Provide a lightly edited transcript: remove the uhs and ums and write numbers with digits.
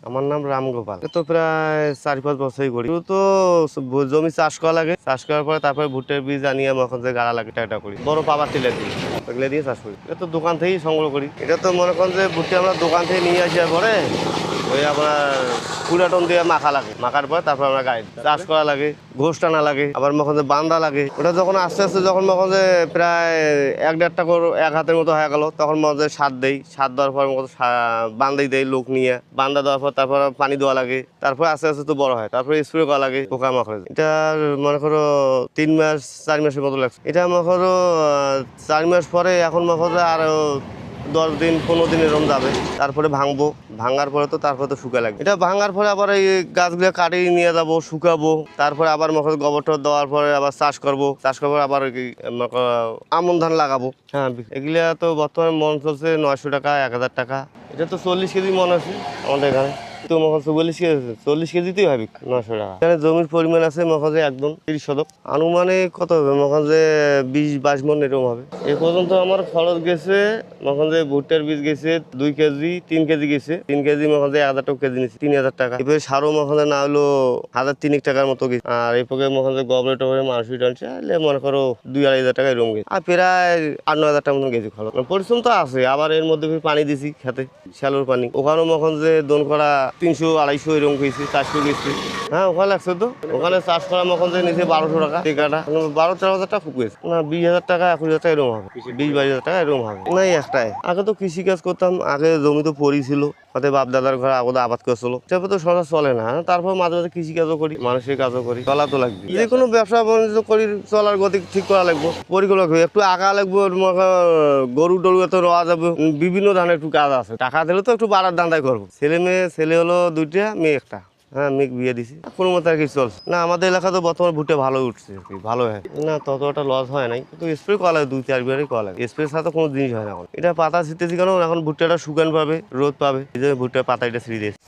আমার নাম রামগোপাল। তো প্রায় 4-5 বছরই করি। তো জমি চাষ করা লাগে, চাষ করার পরে তারপরে ভুট্টার বীজ আনিয়ে এখন যে গাড়া লাগে এটা করি, বড় পাবার তিলে দিই, এগুলো দিয়ে চাষ করি। এটা তো দোকান থেকেই সংগ্রহ করি। এটা তো মনে করেন যে ভুট্টা আমরা দোকান থেকে নিয়ে আসার পরে ওই আপনার পুরাটন দিয়ে মাখা লাগে, মাখার পরে তারপর আমরা গাড়ি চাষ করা লাগে, ঘোষ টানা লাগে, আবার মখন যে বান্দা লাগে। ওটা যখন আস্তে আস্তে যখন মখন যে প্রায় 1-1.5 করে 1 হাতের মতো হয়ে গেল, তখন মনে যে সার দেই, সার দেওয়ার পর মতো বান্দাই দেয় লোক নিয়ে, বান্দা দেওয়ার পর তারপর পানি দেওয়া লাগে, তারপর আস্তে আস্তে তো বড় হয়, তারপরে স্প্রে করা লাগে পোকা মাকড়। এটা মনে করো 3-4 মাসের মতো লাগছে। এটা মনে করো 4 মাস পরে এখন মনে করো আরো 10 দিন 15 দিন এরকম যাবে, তারপরে ভাঙবো, ভাঙার পরে তো তারপরে তো শুকা লাগবে। এটা ভাঙার পরে আবার এই গাছগুলো কাটিয়ে নিয়ে যাবো, শুকাবো, তারপরে আবার মনে গোবর টোবর দেওয়ার পরে আবার চাষ করবো, চাষ করবো আবার আমন ধান লাগাবো। হ্যাঁ, এগুলা তো বর্তমানে মন চলছে 900 টাকা, 1000 টাকা। এটা তো 40 কেজি মন আছে আমাদের এখানে। তো মনে 44 কেজি, 40 কেজিতেই ভাবি 900 টাকা। এখানে জমির পরিমাণ আছে মনে একদম 30 শতক, আনুমানিক কত হবে মনে 20-22 মন এরকম হবে। এ পর্যন্ত আমার খরচ গেছে মনে ভুট্টার বীজ গেছে 2 কেজি, 3 কেজি গেছে, 3 কেজি মনে 1000 টাকা কেজি নিচ্ছে, 3000 টাকা। এরপরে সারও মনে না হলো 1003 টাকার মতো গেছে। আর এরপরে মনে গোবরে টোবরে মানুষই টানছে মনে করো 2-2.5 টাকা এরকম গেছে। আর প্রায় 8-9 টাকা মতন গেছে খরচ। পরিশ্রম তো আছে, আবার এর মধ্যে পানি দিছি খেতে, শ্যালোর পানি। ওখানেও মনে যে দোন করা 300-250 এরকম গেছি, 400 গেছি। হ্যাঁ, ওখানে লাগছে তো। ওখানে চাষ করা মখন যে নিচে 1200 টাকা টিকাটা, 12-13 টাকা ফুক গেছে না, 20,000 টাকা 21,000 টাকা এরকম হবে, 20-22,000 টাকা এরকম হবে। না, একটাই। আগে তো কৃষিকাজ করতাম, আগে জমি তো পড়ি ছিল, তাতে বাপ দাদার ঘরে আগতে আবাদ করেছিল, সেটা তো সহজে চলে না। তারপর মাঝে মাঝে কৃষিকাজও করি, মানুষের কাজও করি, চলা তো লাগবে। যে কোনো ব্যবসা বাণিজ্য করি, চলার গতি ঠিক করা লাগবে, পরিকল্পনা একটু আগা লাগবে। গরু টরু এত রওয়া যাবে, বিভিন্ন ধরনের একটু কাজ আছে। টাকা দিলে তো একটু বাড়ার দান্দাই করবো। ছেলে হলো 2টা, মেয়ে 1টা। হ্যাঁ, মেঘ বিয়ে দিছি, কোনো মতো আর কি চলছে। না, আমাদের এলাকা তো বর্তমানে ভুট্টা ভালো উঠছে আর কি, ভালো হয় না, ততটা লস হয় নাই, কিন্তু স্প্রে করা লাগে 2-4 বারই করা লাগে। স্প্রে ছাড়া তো কোনো জিনিস হয় না। এখন এটা পাতা ছিটতেছি কেন, এখন ভুট্টাটা শুকান পাবে, রোদ পাবে, এই জন্য ভুট্টার পাতা এটা ছিঁড়ে দিয়েছে।